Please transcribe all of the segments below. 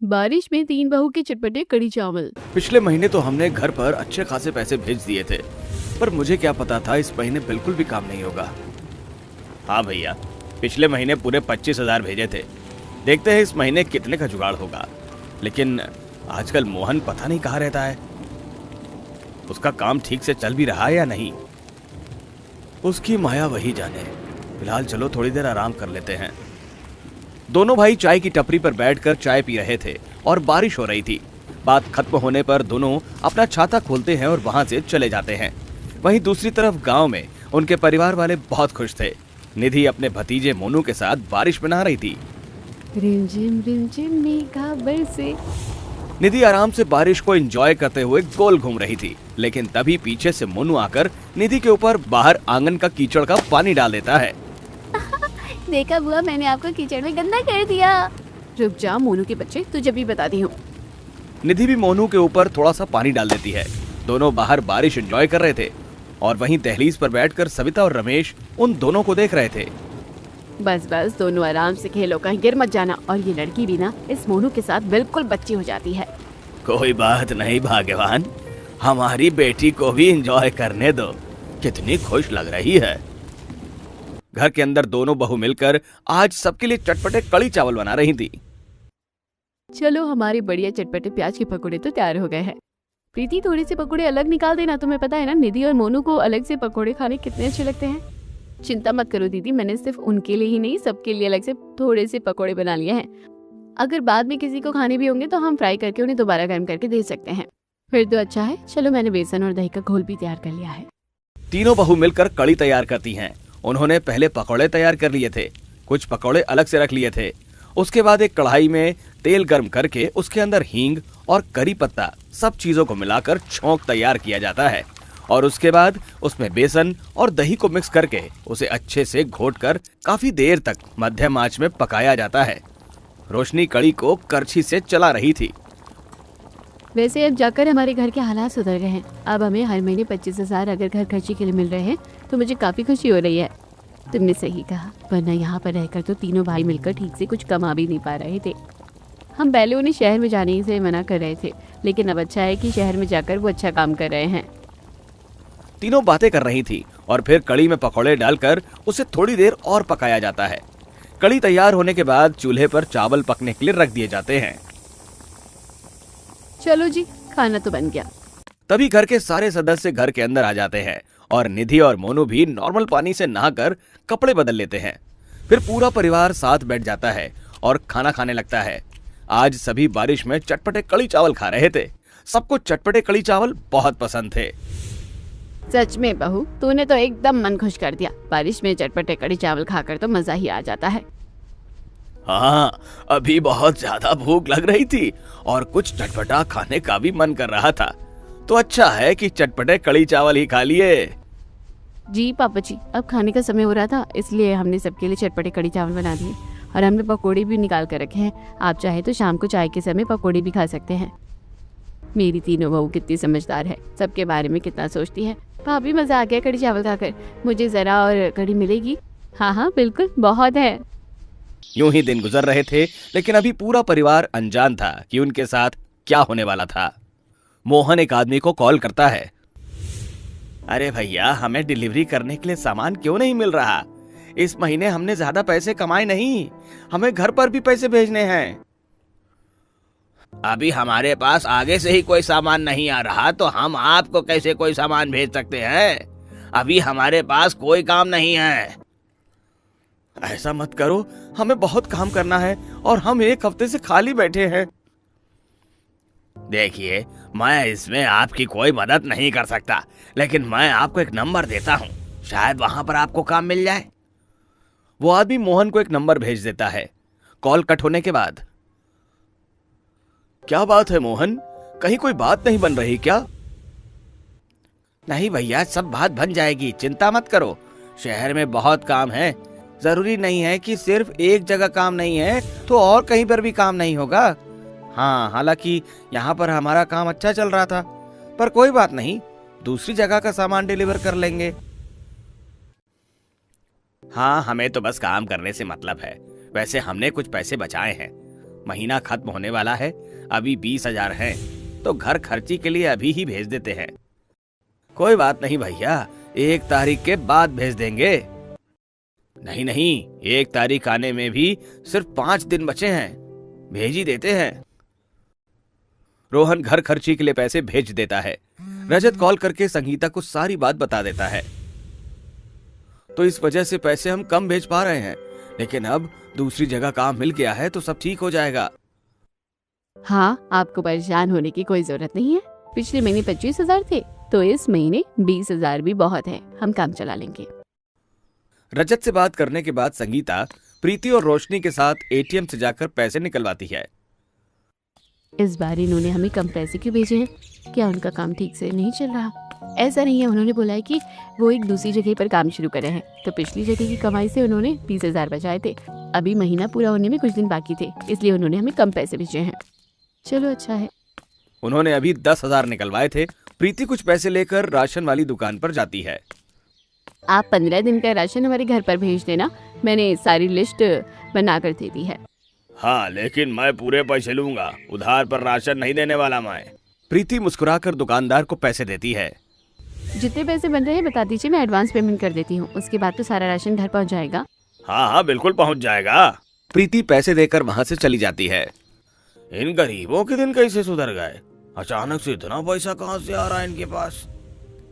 बारिश में तीन बहू के चटपटे कड़ी चावल। पिछले महीने तो हमने घर पर अच्छे खासे पैसे भेज दिए थे, पर मुझे क्या पता था इस महीने बिल्कुल भी काम नहीं होगा। हाँ भैया, पिछले महीने पूरे 25,000 भेजे थे। देखते हैं इस महीने कितने का जुगाड़ होगा। लेकिन आजकल मोहन पता नहीं कहाँ रहता है। उसका काम ठीक से चल भी रहा है या नहीं, उसकी माया वही जाने। फिलहाल चलो थोड़ी देर आराम कर लेते हैं। दोनों भाई चाय की टपरी पर बैठकर चाय पी रहे थे और बारिश हो रही थी। बात खत्म होने पर दोनों अपना छाता खोलते हैं और वहां से चले जाते हैं। वहीं दूसरी तरफ गांव में उनके परिवार वाले बहुत खुश थे। निधि अपने भतीजे मोनू के साथ बारिश में नहा रही थी। रिमझिम मेघा बरसे। निधि आराम से बारिश को एंजॉय करते हुए गोल घूम रही थी, लेकिन तभी पीछे से मोनू आकर निधि के ऊपर बाहर आंगन का कीचड़ का पानी डाल देता है। देखा बुआ, मैंने आपको कीचड़ में गंदा कर दिया। रुक जा मोनू के बच्चे, तुझे भी बताती हूँ। निधि भी मोनू के ऊपर थोड़ा सा पानी डाल देती है। दोनों बाहर बारिश एंजॉय कर रहे थे और वहीं दहलीज पर बैठकर सविता और रमेश उन दोनों को देख रहे थे। बस बस दोनों आराम से खेलो, कहीं गिर मत जाना। और ये लड़की भी ना इस मोनू के साथ बिल्कुल बच्ची हो जाती है। कोई बात नहीं भाग्यवान, हमारी बेटी को भी एंजॉय करने दो। कितनी खुश लग रही है। घर के अंदर दोनों बहू मिलकर आज सबके लिए चटपटे कड़ी चावल बना रही थी। चलो हमारे बढ़िया चटपटे प्याज के पकौड़े तो तैयार हो गए हैं। प्रीति, थोड़े से पकौड़े अलग निकाल देना। तुम्हें पता है ना निधि और मोनू को अलग से पकौड़े खाने कितने अच्छे लगते हैं। चिंता मत करो दीदी, मैंने सिर्फ उनके लिए ही नहीं सबके लिए अलग से थोड़े से पकौड़े बना लिए हैं। अगर बाद में किसी को खाने भी होंगे तो हम फ्राई करके उन्हें दोबारा गर्म करके दे सकते हैं। फिर तो अच्छा है। चलो मैंने बेसन और दही का घोल भी तैयार कर लिया है। तीनों बहू मिलकर कड़ी तैयार करती हैं। उन्होंने पहले पकौड़े तैयार कर लिए थे, कुछ पकौड़े अलग से रख लिए थे। उसके बाद एक कढ़ाई में तेल गर्म करके उसके अंदर हींग और करी पत्ता सब चीजों को मिलाकर छौंक तैयार किया जाता है और उसके बाद उसमें बेसन और दही को मिक्स करके उसे अच्छे से घोटकर काफी देर तक मध्यम आंच में पकाया जाता है। रोशनी कड़ी को करछी से चला रही थी। वैसे अब जाकर हमारे घर के हालात सुधर गए हैं। अब हमें हर महीने 25,000 अगर घर खर्ची के लिए मिल रहे हैं तो मुझे काफी खुशी हो रही है। तुमने सही कहा, वरना यहाँ पर रहकर तो तीनों भाई मिलकर ठीक से कुछ कमा भी नहीं पा रहे थे। हम पहले उन्हें शहर में जाने से मना कर रहे थे, लेकिन अब अच्छा है कि शहर में जाकर वो अच्छा काम कर रहे हैं। तीनों बातें कर रही थी और फिर कड़ी में पकौड़े डालकर उसे थोड़ी देर और पकाया जाता है। कड़ी तैयार होने के बाद चूल्हे पर चावल पकने के लिए रख दिए जाते हैं। चलो जी, खाना तो बन गया। तभी घर के सारे सदस्य घर के अंदर आ जाते हैं और निधि और मोनू भी नॉर्मल पानी से नहाकर कपड़े बदल लेते हैं। फिर पूरा परिवार साथ बैठ जाता है और खाना खाने लगता है। आज सभी बारिश में चटपटे कड़ी चावल खा रहे थे। सबको चटपटे कड़ी चावल बहुत पसंद थे। सच में बहू, तूने तो एकदम मन खुश कर दिया। बारिश में चटपटे कड़ी चावल खाकर तो मजा ही आ जाता है। हाँ, अभी बहुत ज्यादा भूख लग रही थी और कुछ चटपटा खाने का भी मन कर रहा था, तो अच्छा है कि चटपटे कड़ी चावल ही खा लिए। जी पापा जी, अब खाने का समय हो रहा था, इसलिए हमने सबके लिए चटपटे कड़ी चावल बना दिए और हमने पकौड़े भी निकाल कर रखे हैं। आप चाहे तो शाम को चाय के समय पकौड़े भी खा सकते हैं। मेरी तीनों बहू कितनी समझदार है, सबके बारे में कितना सोचती है। भाभी, मजा आ गया कड़ी चावल खाकर। मुझे जरा और कड़ी मिलेगी? हाँ हाँ बिल्कुल, बहुत है। यूं ही दिन गुजर रहे थे, लेकिन अभी पूरा परिवार अनजान था कि उनके साथ क्या होने वाला था। मोहन एक आदमी को कॉल करता है। अरे भैया, हमें डिलीवरी करने के लिए सामान क्यों नहीं मिल रहा? इस महीने हमने ज्यादा पैसे कमाए नहीं, हमें घर पर भी पैसे भेजने हैं। अभी हमारे पास आगे से ही कोई सामान नहीं आ रहा तो हम आपको कैसे कोई सामान भेज सकते हैं? अभी हमारे पास कोई काम नहीं है। ऐसा मत करो, हमें बहुत काम करना है और हम एक हफ्ते से खाली बैठे हैं। देखिए, मैं इसमें आपकी कोई मदद नहीं कर सकता, लेकिन मैं आपको एक नंबर देता हूँ, शायद वहां पर आपको काम मिल जाए। वो आदमी मोहन को एक नंबर भेज देता है। कॉल कट होने के बाद, क्या बात है मोहन, कहीं कोई बात नहीं बन रही क्या? नहीं भैया, सब बात बन जाएगी, चिंता मत करो। शहर में बहुत काम है, जरूरी नहीं है कि सिर्फ एक जगह काम नहीं है तो और कहीं पर भी काम नहीं होगा। हाँ, हालांकि यहाँ पर हमारा काम अच्छा चल रहा था, पर कोई बात नहीं, दूसरी जगह का सामान डिलीवर कर लेंगे। हाँ, हमें तो बस काम करने से मतलब है। वैसे हमने कुछ पैसे बचाए हैं, महीना खत्म होने वाला है, अभी 20,000 हैं, तो घर खर्ची के लिए अभी ही भेज देते हैं। कोई बात नहीं भैया, 1 तारीख के बाद भेज देंगे। नहीं नहीं, 1 तारीख आने में भी सिर्फ 5 दिन बचे हैं, भेज ही देते हैं। रोहन घर खर्ची के लिए पैसे भेज देता है। रजत कॉल करके संगीता को सारी बात बता देता है। तो इस वजह से पैसे हम कम भेज पा रहे हैं, लेकिन अब दूसरी जगह काम मिल गया है तो सब ठीक हो जाएगा। हाँ, आपको परेशान होने की कोई जरूरत नहीं है। पिछले महीने 25,000 थे, तो इस महीने 20,000 भी बहुत है, हम काम चला लेंगे। रजत से बात करने के बाद संगीता प्रीति और रोशनी के साथ एटीएम से जाकर पैसे निकलवाती है। इस बार इन्होंने हमें कम पैसे क्यों भेजे हैं? क्या उनका काम ठीक से नहीं चल रहा? ऐसा नहीं है, उन्होंने बोला है कि वो एक दूसरी जगह पर काम शुरू कर रहे हैं, तो पिछली जगह की कमाई से उन्होंने 20,000 बचाए थे। अभी महीना पूरा होने में कुछ दिन बाकी थे, इसलिए उन्होंने हमें कम पैसे भेजे हैं। चलो अच्छा है। उन्होंने अभी 10,000 निकलवाए थे। प्रीति कुछ पैसे लेकर राशन वाली दुकान पर जाती है। आप 15 दिन का राशन हमारे घर पर भेज देना, मैंने सारी लिस्ट बना कर दे दी है। हाँ, लेकिन मैं पूरे पैसे लूंगा, उधार पर राशन नहीं देने वाला मैं। प्रीति मुस्कुराकर दुकानदार को पैसे देती है। जितने पैसे बन रहे हैं बता दीजिए, मैं एडवांस पेमेंट कर देती हूँ, उसके बाद तो सारा राशन घर पहुँच जाएगा। हाँ हाँ, बिल्कुल पहुँच जाएगा। प्रीति पैसे देकर वहाँ से चली जाती है। इन गरीबों के दिन कैसे सुधर गए? अचानक से इतना पैसा कहाँ से आ रहा है इनके पास?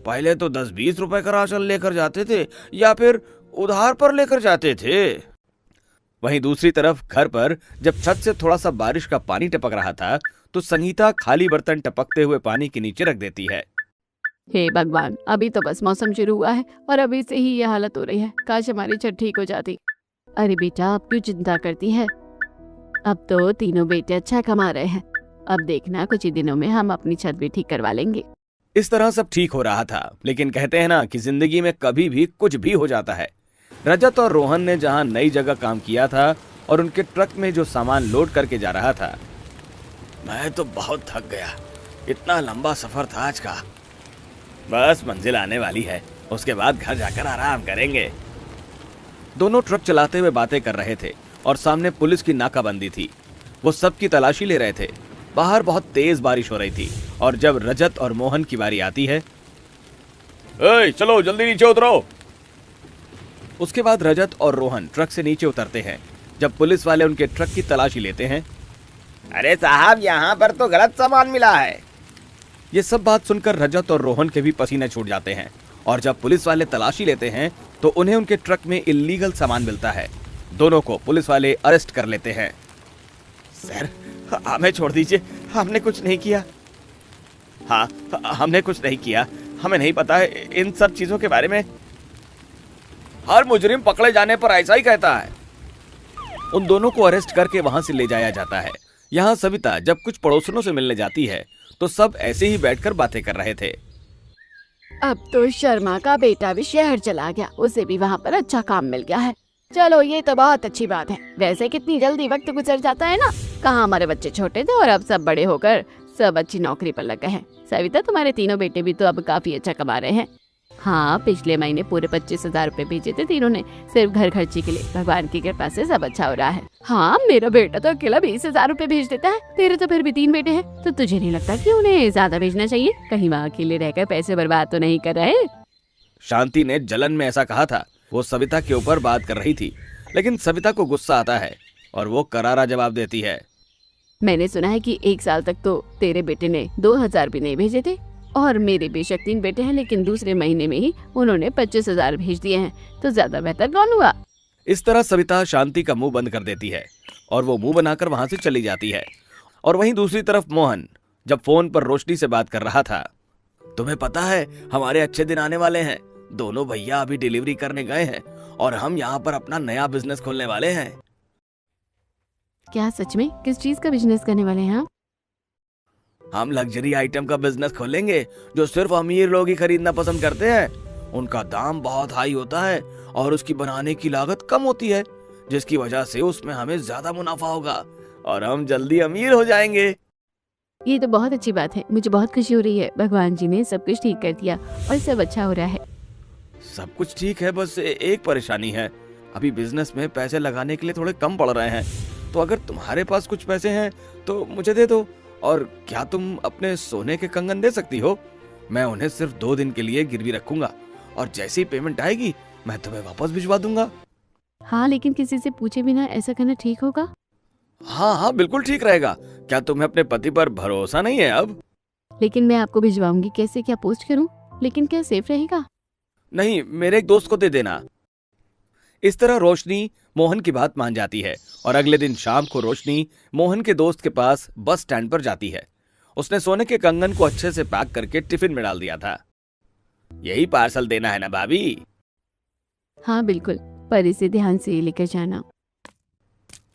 पहले तो 10-20 रुपए का राशन लेकर जाते थे या फिर उधार पर लेकर जाते थे। वहीं दूसरी तरफ घर पर जब छत से थोड़ा सा बारिश का पानी टपक रहा था, तो संगीता खाली बर्तन टपकते हुए पानी के नीचे रख देती है। हे भगवान, अभी तो बस मौसम शुरू हुआ है और अभी से ही ये हालत हो रही है। काश हमारी छत ठीक हो जाती। अरे बेटा, अब क्यों चिंता करती है? अब तो तीनों बेटे अच्छा कमा रहे हैं, अब देखना कुछ ही दिनों में हम अपनी छत भी ठीक करवा लेंगे। इस तरह सब ठीक हो रहा था, लेकिन कहते हैं ना कि जिंदगी में कभी भी कुछ भी हो जाता है। रजत और रोहन ने जहां नई जगह काम किया था और उनके ट्रक में जो सामान लोड करके जा रहा था, मैं तो बहुत थक गया, इतना लंबा सफर था आज का। बस मंजिल आने वाली है, उसके बाद घर जाकर आराम करेंगे। दोनों ट्रक चलाते हुए बातें कर रहे थे और सामने पुलिस की नाकाबंदी थी। वो सबकी तलाशी ले रहे थे। बाहर बहुत तेज बारिश हो रही थी और जब रजत और मोहन की बारी आती है, ए, चलो जल्दी नीचे उतरो। उसके बाद रजत और रोहन ट्रक से नीचे उतरते हैं। जब पुलिस वाले उनके ट्रक की तलाशी लेते हैं, अरे साहब, यहाँ पर तो गलत सामान मिला है। ये सब बात सुनकर रजत और रोहन के भी पसीने छूट जाते हैं और जब पुलिस वाले तलाशी लेते हैं तो उन्हें उनके ट्रक में इल्लीगल सामान मिलता है। दोनों को पुलिस वाले अरेस्ट कर लेते हैं। सर, हमें छोड़ दीजिए, हमने कुछ नहीं किया। हाँ, हमने कुछ नहीं किया, हमें नहीं पता है इन सब चीजों के बारे में। हर मुजरिम पकड़े जाने पर ऐसा ही कहता है। उन दोनों को अरेस्ट करके वहां से ले जाया जाता है। यहाँ सविता जब कुछ पड़ोसनों से मिलने जाती है तो सब ऐसे ही बैठकर बातें कर रहे थे। अब तो शर्मा का बेटा भी शहर चला गया, उसे भी वहाँ पर अच्छा काम मिल गया है। चलो, ये तो बहुत अच्छी बात है। वैसे कितनी जल्दी वक्त गुजर जाता है ना। कहाँ हमारे बच्चे छोटे थे और अब सब बड़े होकर सब अच्छी नौकरी पर लग गए हैं। सविता, तुम्हारे तीनों बेटे भी तो अब काफी अच्छा कमा रहे हैं। हाँ, पिछले महीने पूरे 25,000 रुपए भेजे थे तीनों ने, सिर्फ घर खर्ची के लिए। भगवान की कृपा से सब अच्छा हो रहा है। हाँ, मेरा बेटा तो अकेला 20,000 रुपए भेज देता है। तेरे तो फिर भी 3 बेटे हैं, तो तुझे नहीं लगता कि उन्हें ज्यादा भेजना चाहिए? कहीं वहाँ अकेले रहकर पैसे बर्बाद तो नहीं कर रहे? शांति ने जलन में ऐसा कहा था। वो सविता के ऊपर बात कर रही थी, लेकिन सविता को गुस्सा आता है और वो करारा जवाब देती है। मैंने सुना है कि 1 साल तक तो तेरे बेटे ने 2,000 भी नहीं भेजे थे, और मेरे बेशक 3 बेटे हैं, लेकिन दूसरे महीने में ही उन्होंने 25,000 भेज दिए हैं, तो ज्यादा बेहतर कौन हुआ? इस तरह सविता शांति का मुंह बंद कर देती है और वो मुंह बनाकर वहां से चली जाती है। और वहीं दूसरी तरफ मोहन जब फोन पर रोशनी से बात कर रहा था, तुम्हें पता है हमारे अच्छे दिन आने वाले हैं। दोनों भैया अभी डिलीवरी करने गए हैं और हम यहाँ पर अपना नया बिजनेस खोलने वाले हैं। क्या सच में? किस चीज का बिजनेस करने वाले हैं आप? हम लग्जरी आइटम का बिजनेस खोलेंगे जो सिर्फ अमीर लोग ही खरीदना पसंद करते हैं। उनका दाम बहुत हाई होता है और उसकी बनाने की लागत कम होती है, जिसकी वजह से उसमें हमें ज्यादा मुनाफा होगा और हम जल्दी अमीर हो जाएंगे। ये तो बहुत अच्छी बात है, मुझे बहुत खुशी हो रही है। भगवान जी ने सब कुछ ठीक कर दिया और सब अच्छा हो रहा है। सब कुछ ठीक है, बस एक परेशानी है। अभी बिजनेस में पैसे लगाने के लिए थोड़े कम पड़ रहे हैं। तो अगर तुम्हारे पास कुछ पैसे हैं तो मुझे दे दो। और क्या तुम अपने सोने के कंगन दे सकती हो? मैं उन्हें सिर्फ 2 दिन के लिए गिरवी रखूंगा और जैसी पेमेंट आएगी मैं तुम्हें वापस भिजवा दूंगा। हाँ, लेकिन किसी से पूछे बिना ऐसा करना ठीक होगा? हाँ हाँ, बिल्कुल ठीक रहेगा। क्या तुम्हें अपने पति पर भरोसा नहीं है अब? लेकिन मैं आपको भिजवाऊंगी कैसे? क्या पोस्ट करूं? लेकिन क्या सेफ रहेगा? नहीं, मेरे एक दोस्त को दे देना। इस तरह रोशनी मोहन की बात मान जाती है और अगले दिन शाम को रोशनी मोहन के दोस्त के पास बस स्टैंड पर जाती है। उसने सोने के कंगन को अच्छे से पैक करके टिफिन में डाल दिया था। यही पार्सल देना है ना भाभी? हाँ बिल्कुल, पर इसे ध्यान से लेकर जाना।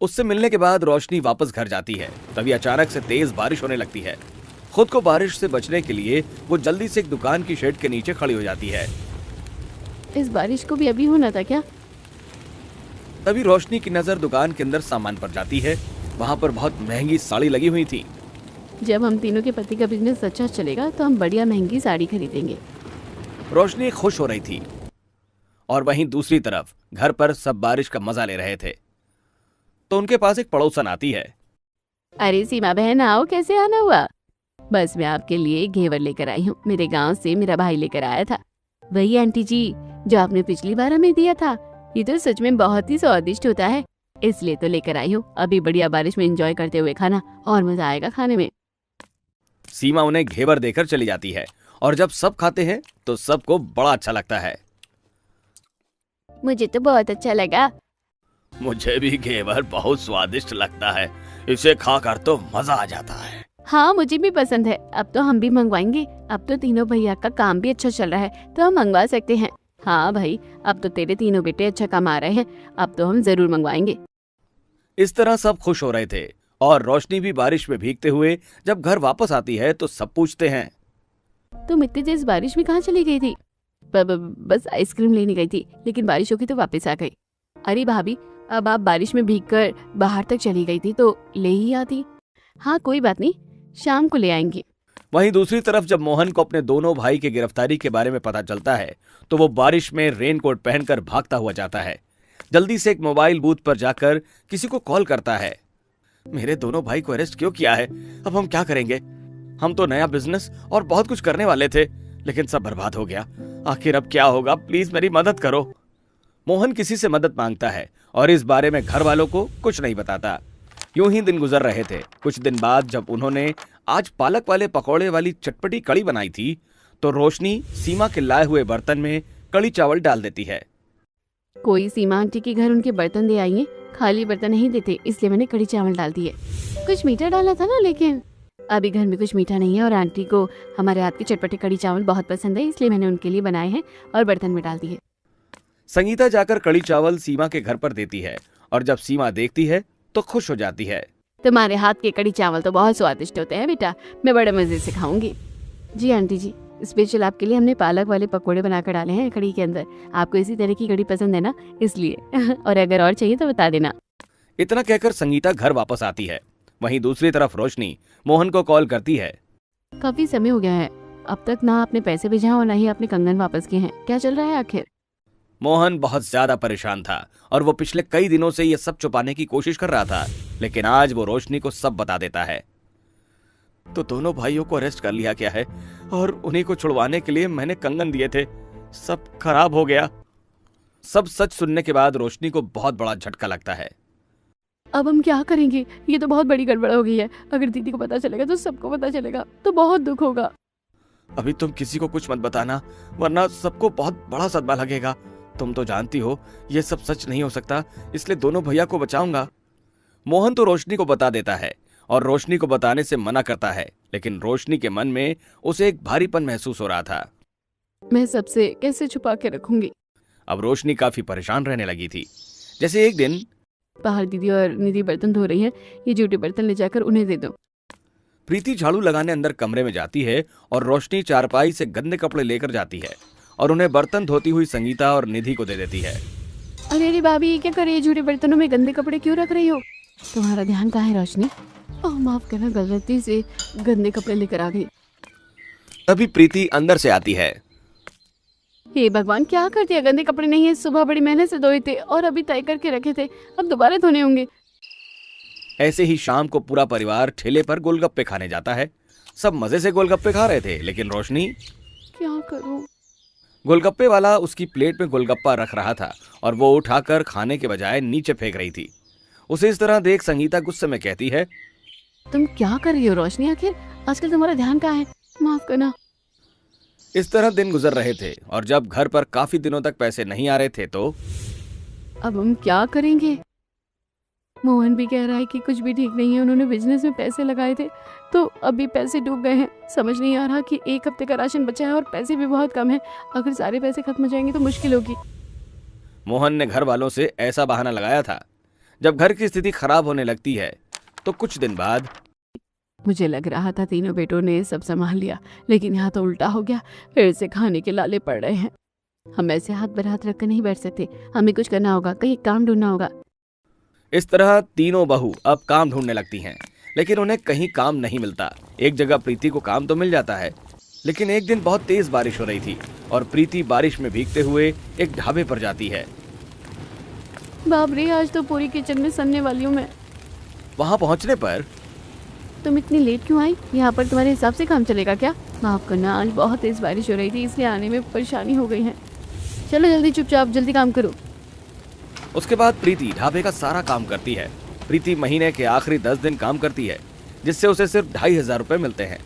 उससे मिलने के बाद रोशनी वापस घर जाती है। तभी अचानक से तेज बारिश होने लगती है। खुद को बारिश से बचने के लिए वो जल्दी से एक दुकान की शेड के नीचे खड़ी हो जाती है। इस बारिश को भी अभी होना था क्या? तभी रोशनी की नजर दुकान के अंदर सामान पर जाती है। वहां पर बहुत महंगी साड़ी लगी हुई थी। जब हम तीनों के पति का बिजनेस अच्छा चलेगा तो हम बढ़िया महंगी साड़ी खरीदेंगे। रोशनी खुश हो रही थी और वहीं दूसरी तरफ घर पर सब बारिश का मजा ले रहे थे। तो उनके पास एक पड़ोसन आती है। अरे सीमा बहन आओ, कैसे आना हुआ? बस मैं आपके लिए घेवर लेकर आई हूँ। मेरे गांव से मेरा भाई लेकर आया था। वही आंटी जी जो आपने पिछली बार हमें दिया था। ये तो सच में बहुत ही स्वादिष्ट होता है, इसलिए तो लेकर आई हूँ। अभी बढ़िया बारिश में एंजॉय करते हुए खाना, और मजा आएगा खाने में। सीमा उन्हें घेवर देकर चली जाती है और जब सब खाते हैं तो सबको बड़ा अच्छा लगता है। मुझे तो बहुत अच्छा लगा। मुझे भी घेवर बहुत स्वादिष्ट लगता है। इसे खाकर तो मजा आ जाता है। हाँ मुझे भी पसंद है। अब तो हम भी मंगवाएंगे। अब तो तीनों भैया का काम भी अच्छा चल रहा है तो हम मंगवा सकते हैं। हाँ भाई, अब तो तेरे तीनों बेटे अच्छा कमा रहे हैं, अब तो हम जरूर मंगवाएंगे। इस तरह सब खुश हो रहे थे और रोशनी भी बारिश में भीगते हुए जब घर वापस आती है तो सब पूछते हैं, तुम इतनी तेज बारिश में कहाँ चली गई थी? बस आइसक्रीम लेने गई थी, लेकिन बारिश हो गई तो वापस आ गई। अरे भाभी, अब आप बारिश में भीगकर बाहर तक चली गई थी तो ले ही आती। हाँ कोई बात नहीं, शाम को ले आएंगे। वहीं दूसरी तरफ जब मोहन को अपने दोनों भाई की गिरफ्तारी के बारे में पता चलता है तो वो बारिश में रेनकोट पहनकर भागता हुआ जाता है। जल्दी से एक मोबाइल बूथ पर जाकर किसी को कॉल करता है। मेरे दोनों भाई को अरेस्ट क्यों किया है? अब हम क्या करेंगे? हम तो नया बिजनेस और बहुत कुछ करने वाले थे, लेकिन सब बर्बाद हो गया। आखिर अब क्या होगा? प्लीज मेरी मदद करो। मोहन किसी से मदद मांगता है और इस बारे में घर वालों को कुछ नहीं बताता। यूं ही दिन गुजर रहे थे। कुछ दिन बाद जब उन्होंने आज पालक वाले पकौड़े वाली चटपटी कड़ी बनाई थी तो रोशनी सीमा के लाए हुए बर्तन में कड़ी चावल डाल देती है। कोई सीमा आंटी के घर उनके बर्तन दे आई है, खाली बर्तन नहीं देते, इसलिए मैंने कड़ी चावल डाल दिए। कुछ मीठा डाला था ना, लेकिन अभी घर में कुछ मीठा नहीं है और आंटी को हमारे हाथ के चटपटे कड़ी चावल बहुत पसंद है, इसलिए मैंने उनके लिए बनाए हैं और बर्तन में डाल दिए। संगीता जाकर कड़ी चावल सीमा के घर पर देती है और जब सीमा देखती है तो खुश हो जाती है। तुम्हारे हाथ के कड़ी चावल तो बहुत स्वादिष्ट होते हैं बेटा, मैं बड़े मजे से खाऊंगी। जी आंटी जी, स्पेशल आपके लिए हमने पालक वाले पकोड़े बनाकर डाले हैं कड़ी के अंदर। आपको इसी तरह की कड़ी पसंद है ना, इसलिए और अगर और चाहिए तो बता देना। इतना कहकर संगीता घर वापस आती है। वहीं दूसरी तरफ रोशनी मोहन को कॉल करती है। काफी समय हो गया है, अब तक ना आपने पैसे भेजे हैं और ना ही आपने कंगन वापस किए हैं। क्या चल रहा है आखिर? मोहन बहुत ज्यादा परेशान था और वो पिछले कई दिनों से ये सब छुपाने की कोशिश कर रहा था, लेकिन आज वो रोशनी को सब बता देता है। तो दोनों भाइयों को अरेस्ट कर लिया गया है और उन्हीं को छुड़वाने के लिए मैंने कंगन दिए थे। सब खराब हो गया। सब सच सुनने के बाद रोशनी को बहुत बड़ा झटका लगता है। अब हम क्या करेंगे? ये तो बहुत बड़ी गड़बड़ हो गई है। अगर दीदी को पता चलेगा तो सबको पता चलेगा, तो बहुत दुख होगा। अभी तुम किसी को कुछ मत बताना, वरना सबको बहुत बड़ा सदमा लगेगा। तुम तो जानती हो ये सब सच नहीं हो सकता, इसलिए दोनों भैया को बचाऊंगा। मोहन तो रोशनी को बता देता है और रोशनी को बताने से मना करता है, लेकिन रोशनी के मन में उसे एक भारीपन महसूस हो रहा था। मैं सबसे कैसे छुपा के रखूंगी? अब रोशनी काफी परेशान रहने लगी थी। जैसे एक दिन बाहर दीदी और निधि बर्तन धो रही है, ये जूठे बर्तन ले जाकर उन्हें दे दो। प्रीति झाड़ू लगाने अंदर कमरे में जाती है और रोशनी चारपाई से गंदे कपड़े लेकर जाती है और उन्हें बर्तन धोती हुई संगीता और निधि को दे देती है। अरे अरे भाभी, ये क्या कर रही है? झूठे बर्तनों में गंदे कपड़े क्यों रख रही हो? तुम्हारा ध्यान कहाँ है रोशनी? ओह माफ करना, गलती से गंदे कपड़े लेकर आ गई। तभी प्रीति अंदर से आती है। हे भगवान, क्या कर दिया? गंदे कपड़े नहीं है, सुबह बड़ी मेहनत से धोए थे और अभी तय करके रखे थे, अब दोबारा धोने होंगे। ऐसे ही शाम को पूरा परिवार ठेले पर गोलगप्पे खाने जाता है। सब मजे से गोलगप्पे खा रहे थे, लेकिन रोशनी क्या करूं? गोलगप्पे वाला उसकी प्लेट में गोलगप्पा रख रहा था और वो उठाकर खाने के बजाय नीचे फेंक रही थी। उसे इस तरह देख संगीता गुस्से में कहती है, तुम क्या कर रही हो रोशनी? आखिर आजकल तुम्हारा ध्यान कहाँ है? माफ करना। इस तरह दिन गुजर रहे थे और जब घर पर काफी दिनों तक पैसे नहीं आ रहे थे तो अब हम क्या करेंगे? मोहन भी कह रहा है कि कुछ भी ठीक नहीं है, उन्होंने बिजनेस में पैसे लगाए थे तो अभी पैसे डूब गए हैं। समझ नहीं आ रहा कि एक हफ्ते का राशन बचा है और पैसे भी बहुत कम है। अगर सारे पैसे खत्म हो जाएंगे तो मुश्किल होगी। मोहन ने घर वालों से ऐसा बहाना लगाया था। जब घर की स्थिति खराब होने लगती है तो कुछ दिन बाद मुझे लग रहा था तीनों बेटों ने सब संभाल लिया, लेकिन यहाँ तो उल्टा हो गया। फिर से खाने के लाले पड़ रहे हैं। हम ऐसे हाथ पर हाथ रखकर नहीं बैठ सकते, हमें कुछ करना होगा, कहीं काम ढूंढना होगा। इस तरह तीनों बहू अब काम ढूंढने लगती हैं, लेकिन उन्हें कहीं काम नहीं मिलता। एक जगह प्रीति को काम तो मिल जाता है, लेकिन एक दिन बहुत तेज बारिश हो रही थी और प्रीति बारिश में भीगते हुए एक ढाबे पर जाती है। बाप रे, आज तो पूरी किचन में सनने वाली हूँ मैं। वहां पहुंचने पर तुम इतनी लेट क्यों आई? यहाँ पर तुम्हारे हिसाब से काम चलेगा क्या? माफ करना, आज बहुत तेज बारिश हो रही थी, इसलिए आने में परेशानी हो गई है। चलो जल्दी, चुपचाप जल्दी काम करो। उसके बाद प्रीति ढाबे का सारा काम करती है। प्रीति महीने के आखिरी 10 दिन काम करती है, जिससे उसे सिर्फ 2500 रुपए मिलते हैं।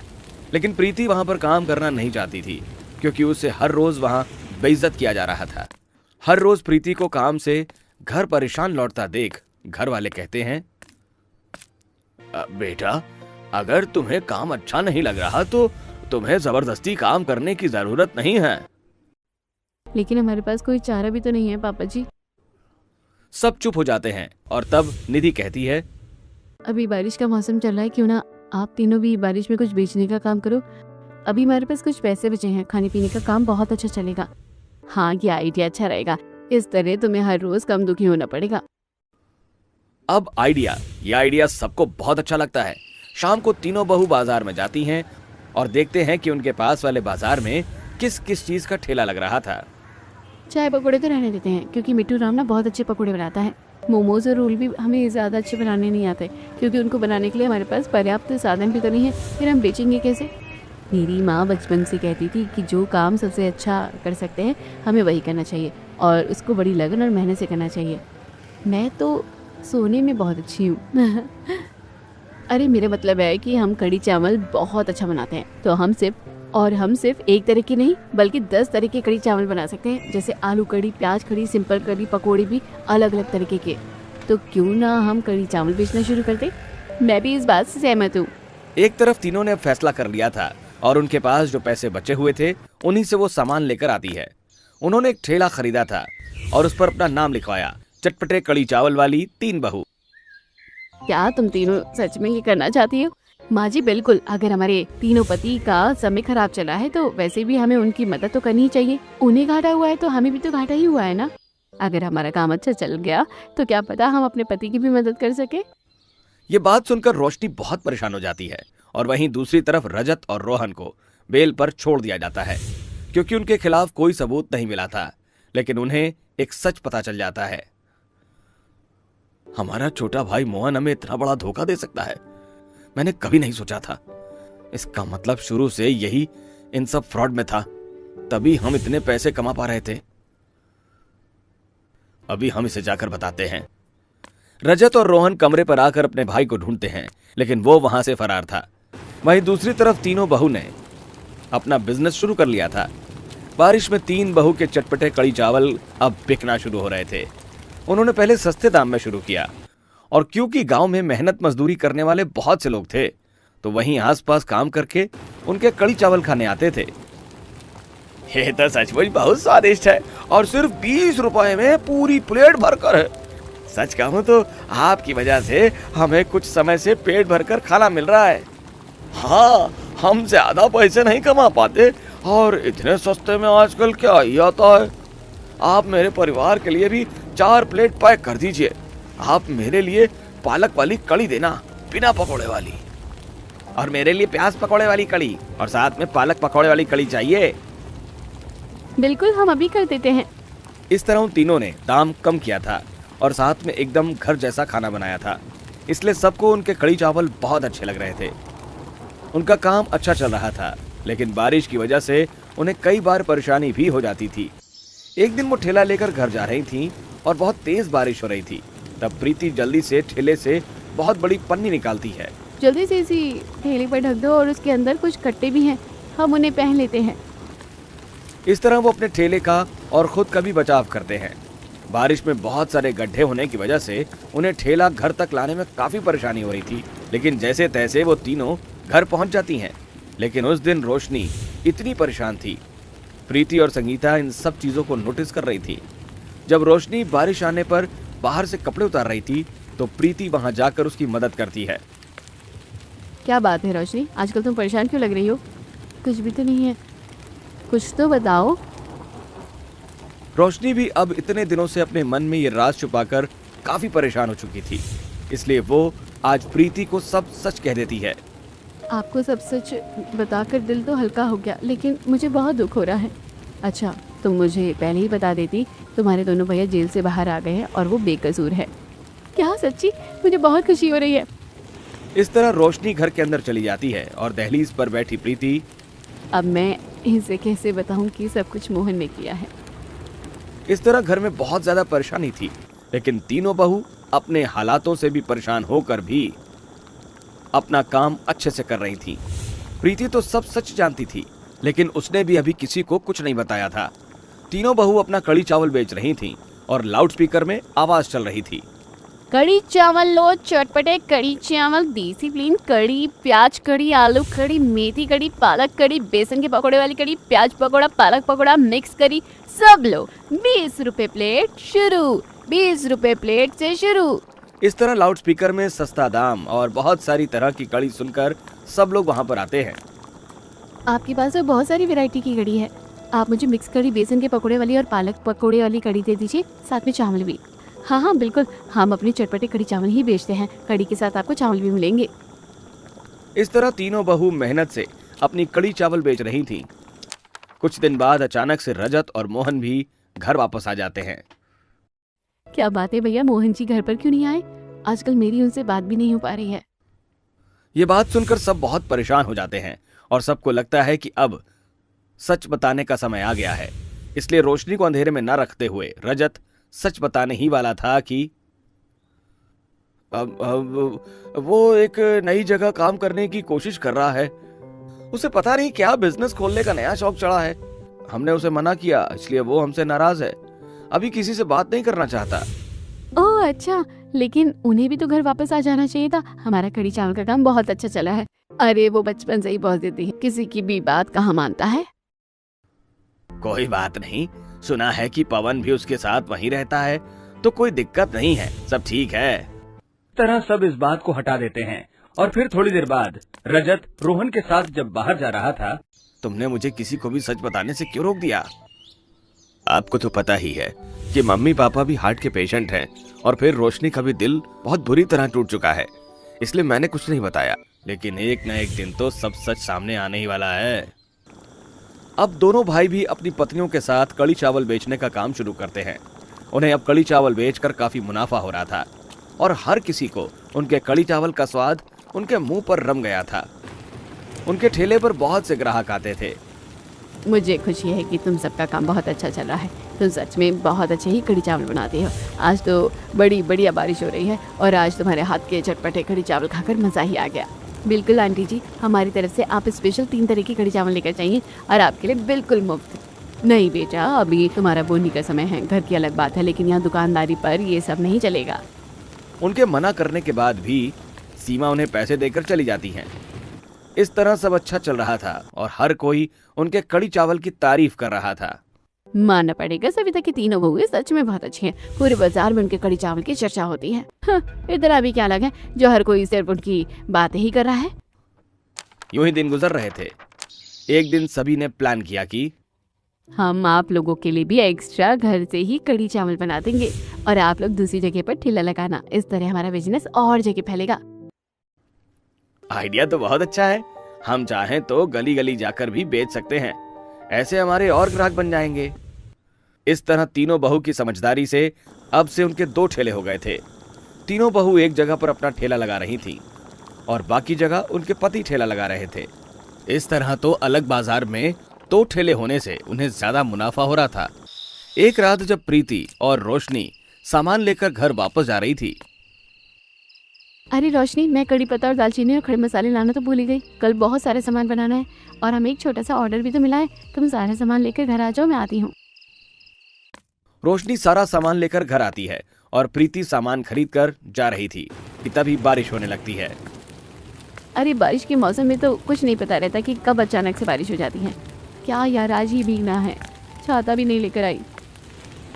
लेकिन प्रीति वहां पर काम करना नहीं चाहती थी, क्योंकि उसे हर रोज वहां बेइज्जत किया जा रहा था। हर रोज प्रीति को काम से घर परेशान लौटता देख घर वाले कहते हैं, बेटा, अगर तुम्हें काम अच्छा नहीं लग रहा तो तुम्हें जबरदस्ती काम करने की जरूरत नहीं है। लेकिन हमारे पास कोई चारा भी तो नहीं है पापा जी। सब चुप हो जाते हैं और तब निधि कहती है, अभी बारिश का मौसम चल रहा है, क्यों ना आप तीनों भी बारिश में कुछ बेचने का काम करो। अभी हमारे पास कुछ पैसे बचे हैं, खाने पीने का काम बहुत अच्छा चलेगा। हाँ, ये आइडिया अच्छा रहेगा। इस तरह तुम्हें हर रोज कम दुखी होना पड़ेगा। अब ये आइडिया सबको बहुत अच्छा लगता है। शाम को तीनों बहू बाजार में जाती हैं और देखते हैं कि उनके पास वाले बाजार में किस किस चीज का ठेला लग रहा था। चाय पकौड़े तो रहने देते हैं, क्योंकि मिट्टू राम ना बहुत अच्छे पकौड़े बनाता है। मोमोज और रोल भी हमें ज़्यादा अच्छे बनाने नहीं आते, क्योंकि उनको बनाने के लिए हमारे पास पर्याप्त साधन भी तो नहीं है। फिर हम बेचेंगे कैसे? मेरी माँ बचपन से कहती थी कि जो काम सबसे अच्छा कर सकते हैं हमें वही करना चाहिए और उसको बड़ी लगन और मेहनत से करना चाहिए। मैं तो सोने में बहुत अच्छी हूँ। अरे मेरा मतलब है कि हम कढ़ी चावल बहुत अच्छा बनाते हैं, तो हम सिर्फ एक तरह की नहीं बल्कि 10 तरह के कढ़ी चावल बना सकते हैं, जैसे आलू कढ़ी, प्याज कढ़ी, सिंपल कढ़ी, पकोड़े भी अलग अलग तरीके के। तो क्यों ना हम कढ़ी चावल बेचना शुरू कर दें? मैं भी इस बात से सहमत हूँ। एक तरफ तीनों ने फैसला कर लिया था और उनके पास जो पैसे बचे हुए थे उन्हीं से वो सामान लेकर आती है। उन्होंने एक ठेला खरीदा था और उस पर अपना नाम लिखवाया, चटपटे कढ़ी चावल वाली 3 बहू। क्या तुम तीनों सच में ये करना चाहती हो? माँ जी बिल्कुल। अगर हमारे तीनों पति का समय खराब चला है तो वैसे भी हमें उनकी मदद तो करनी ही चाहिए। उन्हें घाटा हुआ है तो हमें भी तो घाटा ही हुआ है ना। अगर हमारा काम अच्छा चल गया तो क्या पता हम अपने पति की भी मदद कर सके। ये बात सुनकर रोशनी बहुत परेशान हो जाती है और वहीं दूसरी तरफ रजत और रोहन को बेल पर छोड़ दिया जाता है, क्योंकि उनके खिलाफ कोई सबूत नहीं मिला था। लेकिन उन्हें एक सच पता चल जाता है, हमारा छोटा भाई मोहन हमें इतना बड़ा धोखा दे सकता है, मैंने कभी नहीं सोचा था। इसका मतलब शुरू से यही इन सब फ्रॉड में था, तभी हम इतने पैसे कमा पा रहे थे। अभी हम इसे जाकर बताते हैं। रजत और रोहन कमरे पर आकर अपने भाई को ढूंढते हैं, लेकिन वो वहां से फरार था। वहीं दूसरी तरफ तीनों बहू ने अपना बिजनेस शुरू कर लिया था। बारिश में 3 बहू के चटपटे कढ़ी चावल अब बिकना शुरू हो रहे थे। उन्होंने पहले सस्ते दाम में शुरू किया और क्योंकि गांव में मेहनत मजदूरी करने वाले बहुत से लोग थे, तो वहीं आसपास काम करके उनके कढ़ी चावल खाने आते थे। ये तो सचमुच बहुत स्वादिष्ट है और सिर्फ 20 रुपए में पूरी प्लेट भरकर है। सच कहूं तो आपकी वजह से हमें कुछ समय से पेट भरकर खाना मिल रहा है। हाँ, हम ज्यादा पैसे नहीं कमा पाते और इतने सस्ते में आजकल क्या ही आता है। आप मेरे परिवार के लिए भी 4 प्लेट पैक कर दीजिए। आप मेरे लिए पालक वाली कढ़ी देना, बिना पकोड़े वाली, और मेरे लिए प्याज पकोड़े वाली कढ़ी और साथ में पालक पकोड़े वाली कढ़ी चाहिए। बिल्कुल, हम अभी कर देते हैं। इस तरह उन तीनों ने दाम कम किया था और साथ में एकदम घर जैसा खाना बनाया था। इसलिए सबको उनके कड़ी चावल बहुत अच्छे लग रहे थे। उनका काम अच्छा चल रहा था, लेकिन बारिश की वजह से उन्हें कई बार परेशानी भी हो जाती थी। एक दिन वो ठेला लेकर घर जा रही थीं और बहुत तेज बारिश हो रही थी। तब प्रीति जल्दी से ठेले से बहुत बड़ी पन्नी निकालती है। जल्दी से इसी ठेले पर ढक दो और उसके अंदर कुछ कट्टे भी हैं, हम उन्हें पहन लेते हैं। इस तरह वो अपने ठेले का और खुद का भी बचाव करते हैं। बारिश में बहुत सारे गड्ढे होने की वजह से उन्हें ठेला घर तक लाने में काफी परेशानी हो रही थी, लेकिन जैसे तैसे वो तीनों घर पहुंच जाती हैं। लेकिन उस दिन रोशनी इतनी परेशान थी। प्रीति और संगीता इन सब चीजों को नोटिस कर रही थी। जब रोशनी बारिश आने पर बाहर से कपड़े उतार रही थी तो प्रीति वहां जाकर उसकी मदद करती है। क्या बात है रोशनी, आजकल तुम परेशान क्यों लग रही हो? कुछ भी तो नहीं है, कुछ तो बताओ। रोशनी भी अब इतने दिनों से अपने मन में ये राज छुपाकर काफी परेशान हो चुकी थी, इसलिए वो आज प्रीति को सब सच कह देती है। आपको सब सच बताकर दिल तो हल्का हो गया, लेकिन मुझे बहुत दुख हो रहा है। अच्छा, तुम मुझे पहले ही बता देती, तुम्हारे दोनों भैया जेल से बाहर आ गए हैं और वो बेकसूर है। क्या सच्ची? मुझे बहुत खुशी हो रही है। इस तरह रोशनी घर के अंदर चली जाती है और दहलीज पर बैठी प्रीति, अब मैं इसे कैसे बताऊं कि सब कुछ मोहन ने किया है। इस तरह घर में बहुत ज्यादा परेशानी थी, लेकिन तीनों बहू अपने हालातों से भी परेशान होकर भी अपना काम अच्छे से कर रही थी। प्रीति तो सब सच जानती थी, लेकिन उसने भी अभी किसी को कुछ नहीं बताया था। तीनों बहू अपना कड़ी चावल बेच रही थीं और लाउडस्पीकर में आवाज चल रही थी। कड़ी चावल लो, चटपटे कड़ी चावल, देसी प्लेन कड़ी, प्याज कड़ी, आलू कड़ी, मेथी कड़ी, पालक कड़ी, बेसन के पकौड़े वाली कड़ी, प्याज पकौड़ा, पालक पकौड़ा, मिक्स कड़ी, सब लो। 20 रुपए प्लेट शुरू, 20 रुपए प्लेट से शुरू। इस तरह लाउडस्पीकर में सस्ता दाम और बहुत सारी तरह की कड़ी सुनकर सब लोग वहां पर आते हैं। आपके पास तो बहुत सारी वैरायटी की कड़ी है। आप मुझे मिक्स कड़ी, बेसन के पकौड़े वाली और पालक पकौड़े वाली कड़ी दे दीजिए, साथ में चावल भी। हाँ हाँ बिल्कुल, हम अपनी चटपटे कड़ी चावल ही बेचते हैं, कड़ी के साथ आपको चावल भी मिलेंगे। इस तरह तीनों बहू मेहनत से अपनी कड़ी चावल बेच रही थीं। कुछ दिन बाद अचानक से रजत और मोहन भी घर वापस आ जाते हैं। क्या बात है भैया, मोहन जी घर पर क्यों नहीं आए? आजकल मेरी उनसे बात भी नहीं हो पा रही है। ये बात सुनकर सब बहुत परेशान हो जाते हैं और सबको लगता है कि अब सच बताने का समय आ गया है। इसलिए रोशनी को अंधेरे में न रखते हुए रजत सच बताने ही वाला था कि अब वो एक नई जगह काम करने की कोशिश कर रहा है। उसे पता नहीं क्या बिजनेस खोलने का नया शौक चढ़ा है। हमने उसे मना किया, इसलिए वो हमसे नाराज है। अभी किसी से बात नहीं करना चाहता। ओह अच्छा, लेकिन उन्हें भी तो घर वापस आ जाना चाहिए था। हमारा कड़ी चावल का काम बहुत अच्छा चला है। अरे वो बचपन से ही बहुत जिद्दी है, किसी की भी बात कहाँ मानता है। कोई बात नहीं, सुना है कि पवन भी उसके साथ वहीं रहता है, तो कोई दिक्कत नहीं है, सब ठीक है। तरह सब इस बात को हटा देते हैं और फिर थोड़ी देर बाद रजत रोहन के साथ जब बाहर जा रहा था। तुमने मुझे किसी को भी सच बताने से क्यों रोक दिया? आपको तो पता ही है कि मम्मी पापा भी हार्ट के पेशेंट हैं और फिर रोशनी का भी दिल बहुत बुरी तरह टूट चुका है, इसलिए मैंने कुछ नहीं बताया। लेकिन एक न एक दिन तो सब सच सामने आने ही वाला है। अब दोनों भाई भी अपनी पत्नियों के साथ कड़ी चावल बेचने का काम शुरू करते हैं। उन्हें अब कड़ी चावल बेचकर काफी मुनाफा हो रहा था और हर किसी को उनके कड़ी चावल का स्वाद उनके मुंह पर रम गया था। उनके ठेले पर बहुत से ग्राहक आते थे। मुझे खुशी है कि तुम सबका काम बहुत अच्छा चल रहा है। तुम सच में बहुत अच्छे ही कड़ी चावल बनाते हो। आज तो बड़ी बढ़िया बारिश हो रही है और आज तुम्हारे हाथ के चटपटे कड़ी चावल खाकर मज़ा ही आ गया। बिल्कुल आंटी जी, हमारी तरफ से आप स्पेशल 3 तरह की कड़ी चावल लेकर चाहिए और आपके लिए बिल्कुल मुफ्त। नहीं बेटा, अभी तुम्हारा बोनी का समय है, घर की अलग बात है, लेकिन यहाँ दुकानदारी पर ये सब नहीं चलेगा। उनके मना करने के बाद भी सीमा उन्हें पैसे देकर चली जाती हैं। इस तरह सब अच्छा चल रहा था और हर कोई उनके कड़ी चावल की तारीफ कर रहा था। मानना पड़ेगा, सविता की तीनों बहुएं सच में बहुत अच्छी हैं। पूरे बाजार में उनके कड़ी चावल की चर्चा होती है। इधर अभी क्या अलग है जो हर कोई सिर्फ उनकी बातें ही कर रहा है। यूं ही दिन गुजर रहे थे। एक दिन सभी ने प्लान किया कि हम आप लोगों के लिए भी एक्स्ट्रा घर से ही कड़ी चावल बना देंगे और आप लोग दूसरी जगह पर ठेला लगाना। इस तरह हमारा बिजनेस और जगह फैलेगा। आइडिया तो बहुत अच्छा है। हम चाहें तो गली गली जाकर भी बेच सकते हैं, ऐसे हमारे और ग्राहक बन जाएंगे। इस तरह तीनों बहू की समझदारी से अब से उनके 2 ठेले हो गए थे। तीनों बहू एक जगह पर अपना ठेला लगा रही थी और बाकी जगह उनके पति ठेला लगा रहे थे। इस तरह तो अलग बाजार में 2 ठेले होने से उन्हें ज्यादा मुनाफा हो रहा था। एक रात जब प्रीति और रोशनी सामान लेकर घर वापस जा रही थी। अरे रोशनी, मैं कड़ी पत्ता और दालचीनी और खड़े मसाले लाना तो भूल ही गई। कल बहुत सारे सामान बनाना है और हमें एक छोटा सा ऑर्डर भी तो मिला है। तुम सारा सामान लेकर घर आ जाओ, मैं आती हूँ। रोशनी सारा सामान लेकर घर आती है और प्रीति सामान खरीद कर जा रही थी कि तभी बारिश होने लगती है। अरे बारिश के मौसम में तो कुछ नहीं पता रहता कि कब अचानक से बारिश हो जाती है। क्या यार, आज ही भीगना है। छाता भी नहीं लेकर आई।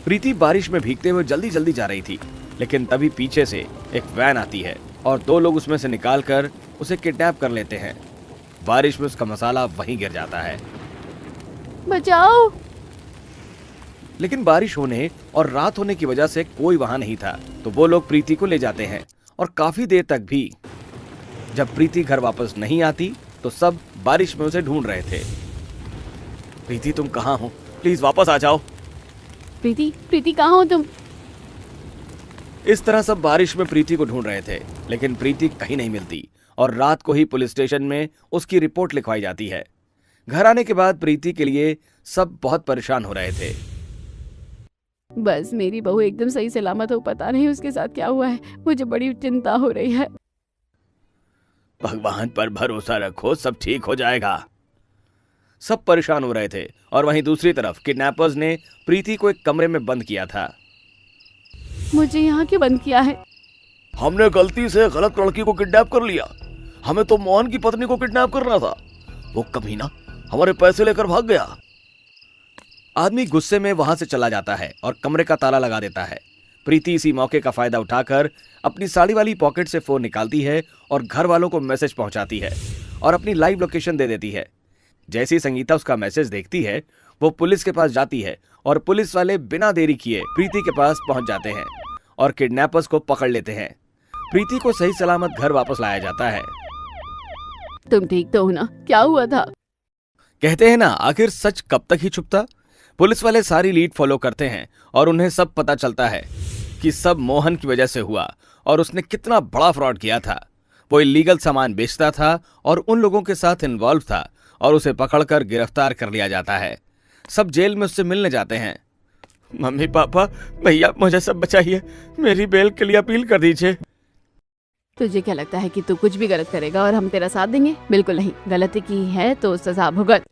प्रीति बारिश में भीगते हुए जल्दी जल्दी जा रही थी, लेकिन तभी पीछे से एक वैन आती है और 2 लोग उसमें से निकालकर उसे किडनैप कर लेते हैं। बारिश में उसका मसाला वहीं गिर जाता है। बचाओ। लेकिन बारिश होने और रात होने की वजह से कोई वहां नहीं था, तो वो लोग प्रीति को ले जाते हैं और काफी देर तक भी। जब प्रीति घर वापस नहीं आती तो सब बारिश में उसे ढूंढ रहे थे। प्रीति, तुम कहाँ हो? प्लीज वापस आ जाओ। प्रीति कहाँ हो तुम? इस तरह सब बारिश में प्रीति को ढूंढ रहे थे, लेकिन प्रीति कहीं नहीं मिलती और रात को ही पुलिस स्टेशन में उसकी रिपोर्ट लिखवाई जाती है। घर आने के बाद प्रीति के लिए सब बहुत परेशान हो रहे थे। बस मेरी बहू एकदम सही सलामत हो, पता नहीं उसके साथ क्या हुआ है। मुझे बड़ी चिंता हो रही है। भगवान पर भरोसा रखो, सब ठीक हो जाएगा। सब परेशान हो रहे थे और वहीं दूसरी तरफ किडनैपर्स ने प्रीति को एक कमरे में बंद किया था। मुझे यहाँ क्यों बंद किया है? हमने गलती से गलत लड़की को किडनैप कर लिया। हमें तो मोहन की पत्नी को किडनैप करना था। वो कमीना हमारे पैसे लेकर भाग गया। आदमी गुस्से में वहां से चला जाता है और कमरे का ताला लगा देता है। प्रीति इसी मौके का फायदा उठाकर अपनी साड़ी वाली पॉकेट से फोन निकालती है और घर वालों को मैसेज पहुंचाती है और अपनी लाइव लोकेशन दे देती है। जैसी संगीता उसका मैसेज देखती है, वो पुलिस के पास जाती है और पुलिस वाले बिना देरी किए प्रीति के पास पहुंच जाते हैं और किडनैपर्स को पकड़ लेते हैं। प्रीति को सही सलामत घर वापस लाया जाता है। तुम ठीक तो हो ना? क्या हुआ था? कहते हैं ना, आखिर सच कब तक ही छुपता। पुलिस वाले सारी लीड फॉलो करते हैं और उन्हें सब पता चलता है कि सब मोहन की वजह से हुआ और उसने कितना बड़ा फ्रॉड किया था। वो इलीगल सामान बेचता था और उन लोगों के साथ इन्वॉल्व था और उसे पकड़कर गिरफ्तार कर लिया जाता है। सब जेल में उससे मिलने जाते हैं। मम्मी, पापा, भैया, मुझे सब बचाइए। मेरी बेल के लिए अपील कर दीजिए। तुझे क्या लगता है कि तू कुछ भी गलत करेगा और हम तेरा साथ देंगे? बिल्कुल नहीं। गलती की है तो सजा भुगत।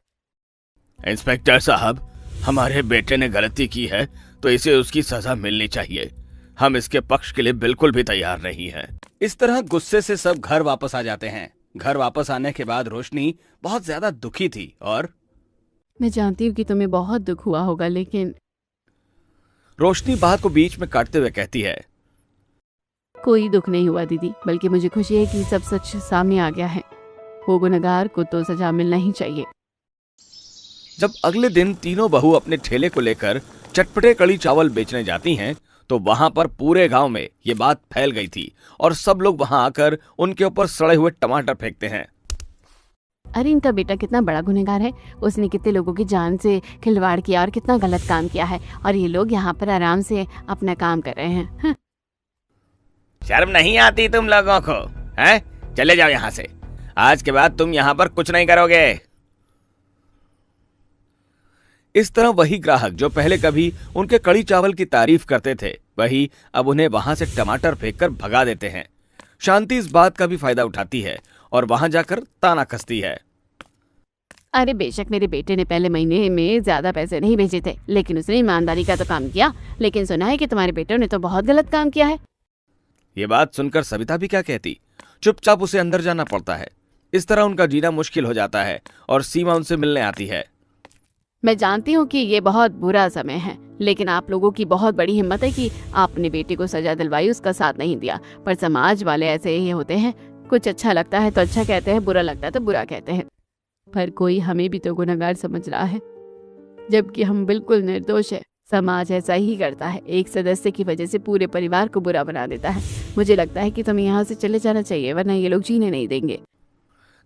इंस्पेक्टर साहब, हमारे बेटे ने गलती की है तो इसे उसकी सजा मिलनी चाहिए। हम इसके पक्ष के लिए बिल्कुल भी तैयार नहीं हैं। इस तरह गुस्से से सब घर वापस आ जाते हैं। घर वापस आने के बाद रोशनी बहुत ज्यादा दुखी थी और मैं जानती हूँ कि तुम्हें बहुत दुख हुआ होगा, लेकिन रोशनी बात को बीच में काटते हुए कहती है, कोई दुख नहीं हुआ दीदी, बल्कि मुझे खुशी है कि सब सच सामने आ गया है। वो गुनहगार को तो सजा मिलना ही चाहिए। जब अगले दिन तीनों बहू अपने ठेले को लेकर चटपटे कड़ी चावल बेचने जाती हैं, तो वहां पर पूरे गांव में ये बात फैल गई थी और सब लोग वहां आकर उनके ऊपर सड़े हुए टमाटर फेंकते हैं। अरे इनका बेटा कितना बड़ा गुनहगार है। उसने कितने लोगों की जान से खिलवाड़ किया और कितना गलत काम किया है, और ये लोग यहाँ पर आराम से अपना काम कर रहे हैं। शर्म नहीं आती तुम लोगों को? हैं? चले जाओ यहाँ से। आज के बाद तुम यहाँ पर कुछ नहीं करोगे। इस तरह वही ग्राहक जो पहले कभी उनके कड़ी चावल की तारीफ करते थे, वही अब उन्हें वहां से टमाटर फेंककर भगा देते हैं। शांति इस बात का भी फायदा उठाती है और वहां जाकर ताना कसती है। अरे बेशक मेरे बेटे ने पहले महीने में ज्यादा पैसे नहीं भेजे थे, लेकिन उसने ईमानदारी का तो काम किया। लेकिन सुना है कि तुम्हारे बेटे ने तो बहुत गलत काम किया है। ये बात सुनकर सविता भी क्या कहती, चुपचाप उसे अंदर जाना पड़ता है। इस तरह उनका जीना मुश्किल हो जाता है और सीमा उनसे मिलने आती है। मैं जानती हूँ कि ये बहुत बुरा समय है, लेकिन आप लोगों की बहुत बड़ी हिम्मत है कि आपने बेटे को सजा दिलवाई, उसका साथ नहीं दिया। पर समाज वाले ऐसे ही होते हैं, कुछ अच्छा लगता है तो अच्छा कहते हैं, बुरा लगता है तो बुरा कहते हैं। पर कोई हमें भी तो गुनहगार समझ रहा है, जबकि हम बिल्कुल निर्दोष है। समाज ऐसा ही करता है, एक सदस्य की वजह से पूरे परिवार को बुरा बना देता है। मुझे लगता है कि तुम्हें यहाँ से चले जाना चाहिए, वरना ये लोग जीने नहीं देंगे।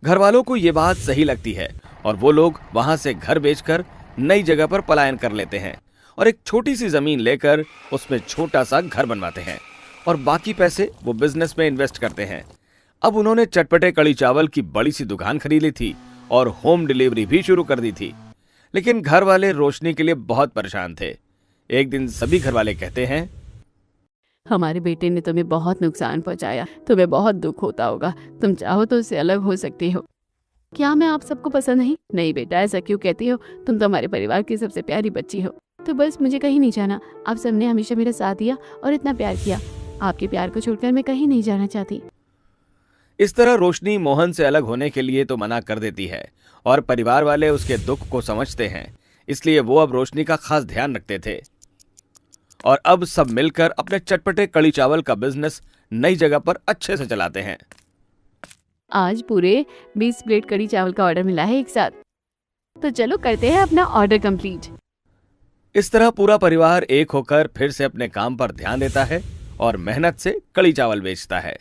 घर वालों को ये बात सही लगती है और वो लोग वहां से घर बेचकर नई जगह पर पलायन कर लेते हैं और एक छोटी सी जमीन लेकर उसमें छोटा सा घर बनवाते हैं और बाकी पैसे वो बिजनेस में इन्वेस्ट करते हैं। अब उन्होंने चटपटे कड़ी चावल की बड़ी सी दुकान खरीद ली थी और होम डिलीवरी भी शुरू कर दी थी। लेकिन घर वाले रोशनी के लिए बहुत परेशान थे। एक दिन सभी घर वाले कहते हैं, हमारे बेटे ने तुम्हें बहुत नुकसान पहुंचाया, तुम्हें बहुत दुख होता होगा, तुम चाहो तो उससे अलग हो सकती हो। क्या मैं आप सबको पसंद नहीं? नहीं बेटा, ऐसा क्यों कहती हो? तुम तो हमारे परिवार की सबसे प्यारी बच्ची हो। तो बस मुझे कहीं नहीं जाना। आप सबने हमेशा मेरा साथ दिया और इतना प्यार किया। आपके प्यार को छोड़कर मैं कहीं नहीं जाना चाहती। इस तरह रोशनी मोहन से अलग होने के लिए तो मना कर देती है और परिवार वाले उसके दुख को समझते हैं, इसलिए वो अब रोशनी का खास ध्यान रखते थे और अब सब मिलकर अपने चटपटे कड़ी चावल का बिजनेस नई जगह पर अच्छे से चलाते हैं। आज पूरे 20 प्लेट कड़ी चावल का ऑर्डर मिला है एक साथ, तो चलो करते हैं अपना ऑर्डर कंप्लीट। इस तरह पूरा परिवार एक होकर फिर से अपने काम पर ध्यान देता है और मेहनत से कड़ी चावल बेचता है।